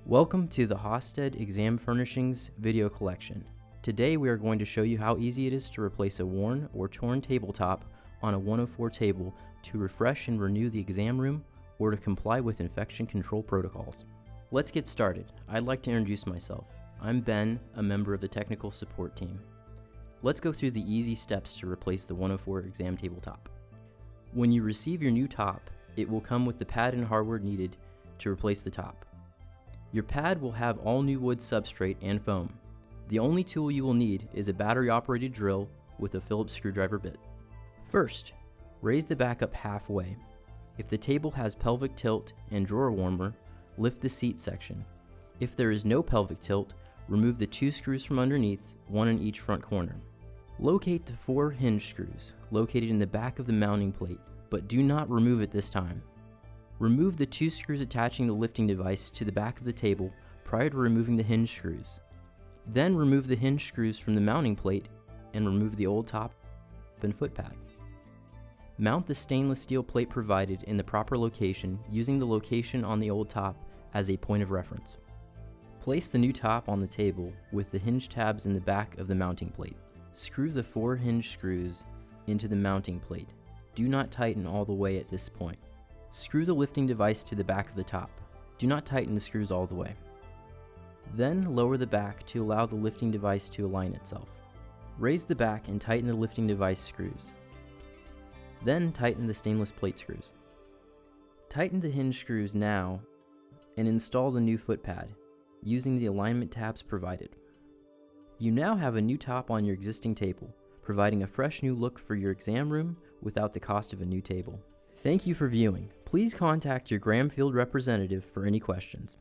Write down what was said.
Welcome to the Hausted Exam Furnishings video collection. Today we are going to show you how easy it is to replace a worn or torn tabletop on a 104 table to refresh and renew the exam room or to comply with infection control protocols. Let's get started. I'd like to introduce myself. I'm Ben, a member of the technical support team. Let's go through the easy steps to replace the 104 exam tabletop. When you receive your new top, it will come with the pad and hardware needed to replace the top. Your pad will have all new wood substrate and foam. The only tool you will need is a battery-operated drill with a Phillips screwdriver bit. First, raise the back up halfway. If the table has pelvic tilt and drawer warmer, lift the seat section. If there is no pelvic tilt, remove the 2 screws from underneath, one in each front corner. Locate the 4 hinge screws located in the back of the mounting plate, but do not remove it this time. Remove the 2 screws attaching the lifting device to the back of the table prior to removing the hinge screws. Then remove the hinge screws from the mounting plate and remove the old top and footpad. Mount the stainless steel plate provided in the proper location using the location on the old top as a point of reference. Place the new top on the table with the hinge tabs in the back of the mounting plate. Screw the 4 hinge screws into the mounting plate. Do not tighten all the way at this point. Screw the lifting device to the back of the top. Do not tighten the screws all the way. Then lower the back to allow the lifting device to align itself. Raise the back and tighten the lifting device screws. Then tighten the stainless plate screws. Tighten the hinge screws now and install the new footpad using the alignment tabs provided. You now have a new top on your existing table, providing a fresh new look for your exam room without the cost of a new table. Thank you for viewing. Please contact your Graham Field representative for any questions.